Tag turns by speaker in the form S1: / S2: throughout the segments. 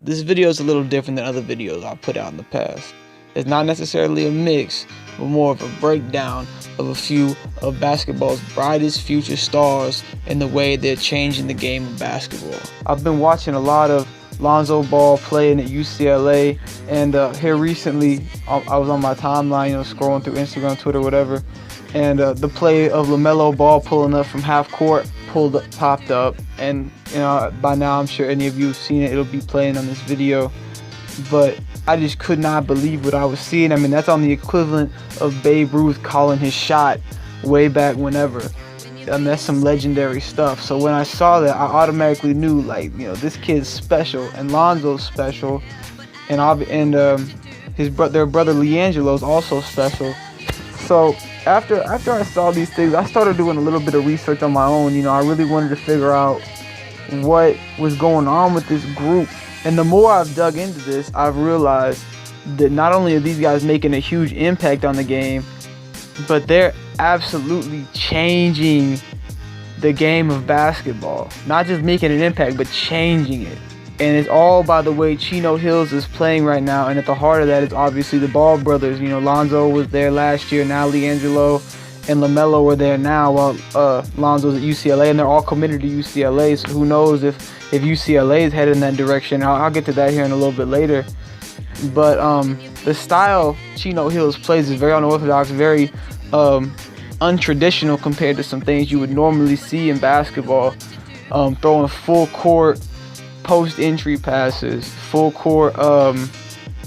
S1: This video is a little different than other videos I've put out in the past. It's not necessarily a mix, but more of a breakdown of a few of basketball's brightest future stars and the way they're changing the game of basketball. I've been watching a lot of Lonzo Ball playing at UCLA, and here recently I was on my timeline, scrolling through Instagram, Twitter, whatever, and the play of LaMelo Ball pulling up from half court popped up, and by now I'm sure any of you have seen it. It'll be playing on this video, but I just could not believe what I was seeing. I mean, that's on the equivalent of Babe Ruth calling his shot way back whenever. I mean, that's some legendary stuff. So when I saw that, I automatically knew, this kid's special, and Lonzo's special, and their brother LiAngelo is also special. So after I saw these things, I started doing a little bit of research on my own. I really wanted to figure out what was going on with this group. And the more I've dug into this, I've realized that not only are these guys making a huge impact on the game, but they're absolutely changing the game of basketball. Not just making an impact, but changing it. And it's all by the way Chino Hills is playing right now. And at the heart of that is obviously the Ball brothers. Lonzo was there last year. Now LiAngelo and LaMelo were there now, while Lonzo's at UCLA. And they're all committed to UCLA. So who knows if UCLA is headed in that direction. I'll get to that here in a little bit later. But the style Chino Hills plays is very unorthodox, very untraditional compared to some things you would normally see in basketball. Throwing full court post entry passes, full court,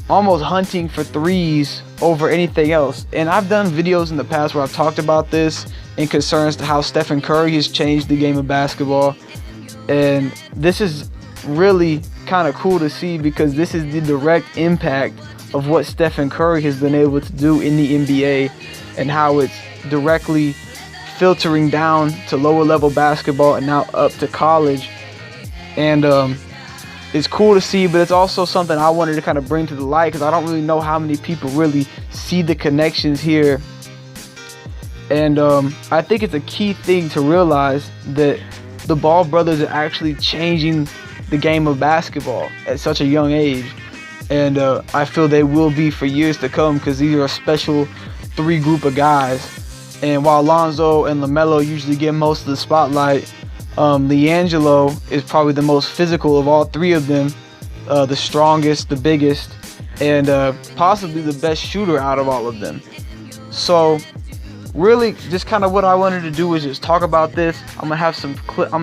S1: almost hunting for threes over anything else. And I've done videos in the past where I've talked about this in concerns to how Stephen Curry has changed the game of basketball. And this is really kind of cool to see, because this is the direct impact of what Stephen Curry has been able to do in the NBA, and how it's directly filtering down to lower level basketball and now up to college. And it's cool to see, but it's also something I wanted to kind of bring to the light, because I don't really know how many people really see the connections here. And I think it's a key thing to realize that the Ball brothers are actually changing the game of basketball at such a young age. And I feel they will be for years to come, because these are a special three group of guys. And while Lonzo and LaMelo usually get most of the spotlight, LiAngelo is probably the most physical of all three of them, the strongest, the biggest, and possibly the best shooter out of all of them. So really, just kind of what I wanted to do was just talk about this. I'm gonna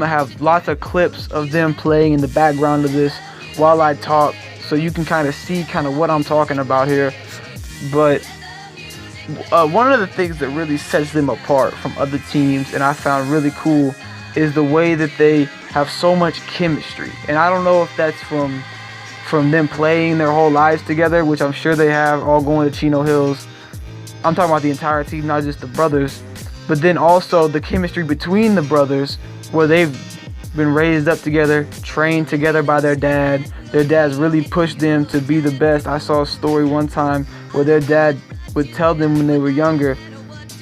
S1: have lots of clips of them playing in the background of this while I talk, so you can kind of see what I'm talking about here. But one of the things that really sets them apart from other teams, and I found really cool, is the way that they have so much chemistry. And I don't know if that's from them playing their whole lives together, which I'm sure they have, all going to Chino Hills. I'm talking about the entire team, not just the brothers, but then also the chemistry between the brothers, where they've been raised up together, trained together by their dad. Their dads really pushed them to be the best. I saw a story one time where their dad would tell them when they were younger,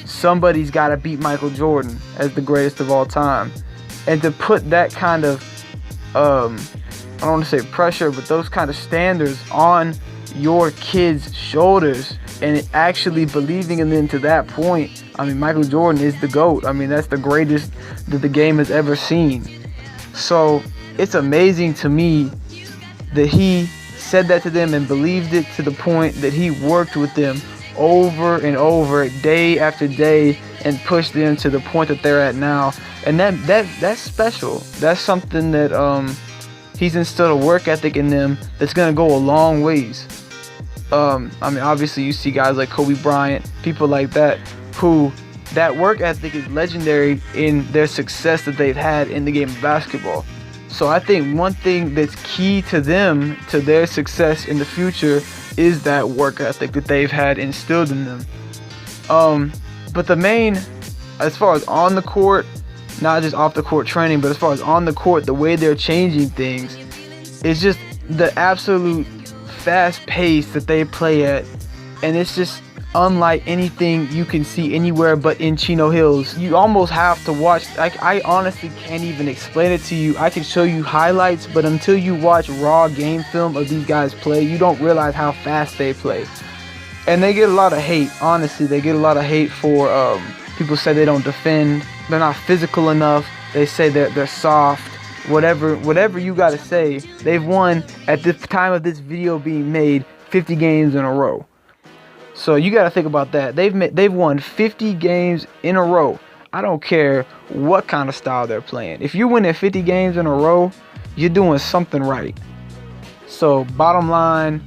S1: somebody's got to beat Michael Jordan as the greatest of all time. And to put that kind of, I don't want to say pressure, but those kind of standards on your kids' shoulders, and actually believing in them to that point. I mean, Michael Jordan is the GOAT. I mean, that's the greatest that the game has ever seen. So it's amazing to me that he said that to them and believed it to the point that he worked with them over and over, day after day, and pushed them to the point that they're at now. And that's special. That's something that he's instilled a work ethic in them that's gonna go a long ways. I mean, obviously you see guys like Kobe Bryant, people like that, who that work ethic is legendary in their success that they've had in the game of basketball. So I think one thing that's key to them, to their success in the future, is that work ethic that they've had instilled in them. But the main, as far as on the court, not just off the court training, but as far as on the court, the way they're changing things is just the absolute fast pace that they play at. And it's just unlike anything you can see anywhere but in Chino Hills. You almost have to watch. I honestly can't even explain it to you. I can show you highlights, but until you watch raw game film of these guys play, you don't realize how fast they play. And they get a lot of hate. Honestly, they get a lot of hate for people say they don't defend, they're not physical enough, they say they're soft, whatever you gotta say. They've won, at the time of this video being made, 50 games in a row. So you gotta think about that. They've won 50 games in a row. I don't care what kind of style they're playing. If you're winning 50 games in a row, you're doing something right. So bottom line,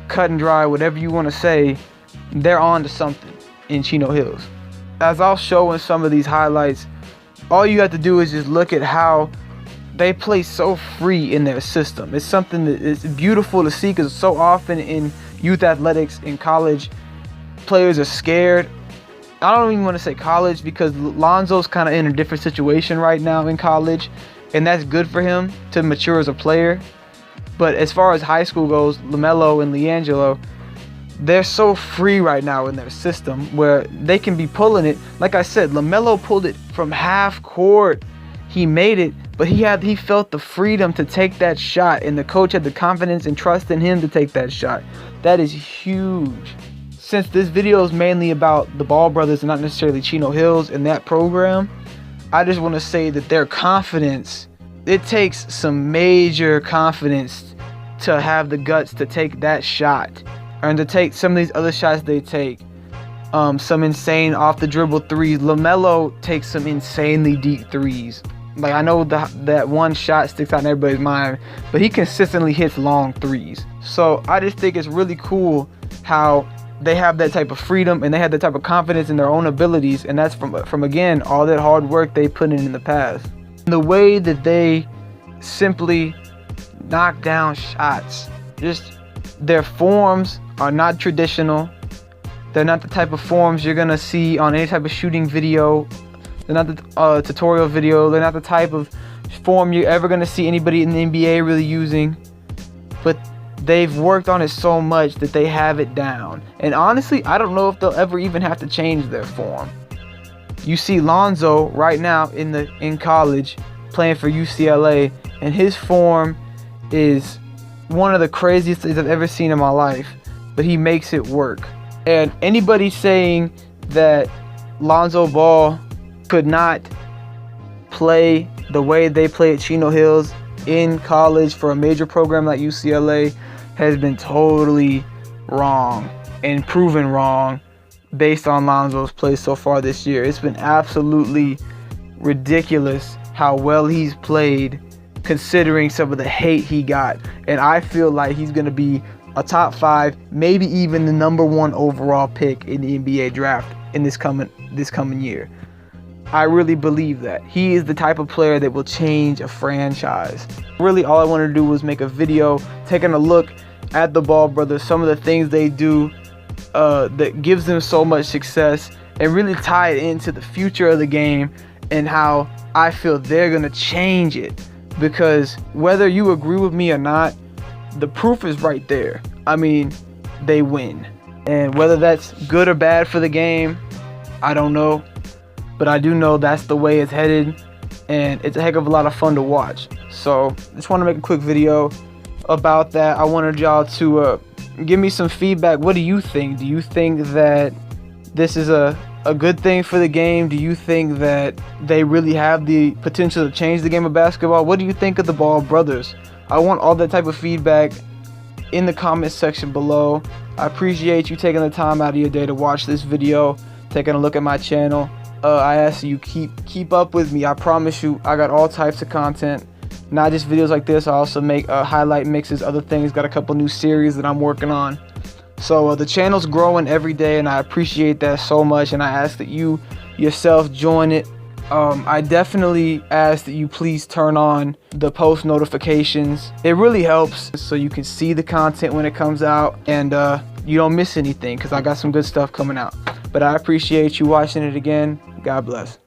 S1: cut and dry, whatever you want to say, they're on to something in Chino Hills. As I'll show in some of these highlights, all you have to do is just look at how they play so free in their system. It's something that is beautiful to see, because so often in youth athletics in college, players are scared. I don't even want to say college, because Lonzo's kind of in a different situation right now in college, and that's good for him to mature as a player. But as far as high school goes, LaMelo and LiAngelo, they're so free right now in their system where they can be pulling it. Like I said, LaMelo pulled it from half court. He made it, but he felt the freedom to take that shot, and the coach had the confidence and trust in him to take that shot. That is huge. Since this video is mainly about the Ball brothers and not necessarily Chino Hills and that program, I just want to say that their confidence, it takes some major confidence to have the guts to take that shot, and to take some of these other shots they take. Some insane off the dribble threes. LaMelo takes some insanely deep threes. Like, I know that one shot sticks out in everybody's mind, but he consistently hits long threes. So I just think it's really cool how they have that type of freedom and they have that type of confidence in their own abilities, and that's from again, all that hard work they put in the past. The way that they simply knock down shots, just their forms are not traditional. They're not the type of forms you're gonna see on any type of shooting video. They're not the tutorial video. They're not the type of form you're ever gonna see anybody in the NBA really using. But they've worked on it so much that they have it down. And honestly, I don't know if they'll ever even have to change their form. You see Lonzo right now in college playing for UCLA, and his form is one of the craziest things I've ever seen in my life, but he makes it work. And anybody saying that Lonzo Ball could not play the way they play at Chino Hills in college for a major program like UCLA has been totally wrong and proven wrong based on Lonzo's play so far this year. It's been absolutely ridiculous how well he's played, considering some of the hate he got. And I feel like he's going to be a top 5, maybe even the #1 overall pick in the NBA draft in this coming year. I really believe that. He is the type of player that will change a franchise. Really, all I wanted to do was make a video taking a look at the Ball brothers, some of the things they do that gives them so much success, and really tie it into the future of the game and how I feel they're going to change it. Because whether you agree with me or not, the proof is right there. I mean, they win. And whether that's good or bad for the game, I don't know. But I do know that's the way it's headed, and it's a heck of a lot of fun to watch. So just want to make a quick video about that. I wanted y'all to give me some feedback. What do you think? Do you think that this is a good thing for the game? Do you think that they really have the potential to change the game of basketball? What do you think of the Ball brothers? I want all that type of feedback in the comment section below. I appreciate you taking the time out of your day to watch this video, taking a look at my channel. I ask you keep up with me. I promise you, I got all types of content, not just videos like this. I also make highlight mixes, other things. Got a couple new series that I'm working on. So the channel's growing every day, and I appreciate that so much, and I ask that you yourself join it. I definitely ask that you please turn on the post notifications. It really helps so you can see the content when it comes out, and you don't miss anything, because I got some good stuff coming out. But I appreciate you watching it again. God bless.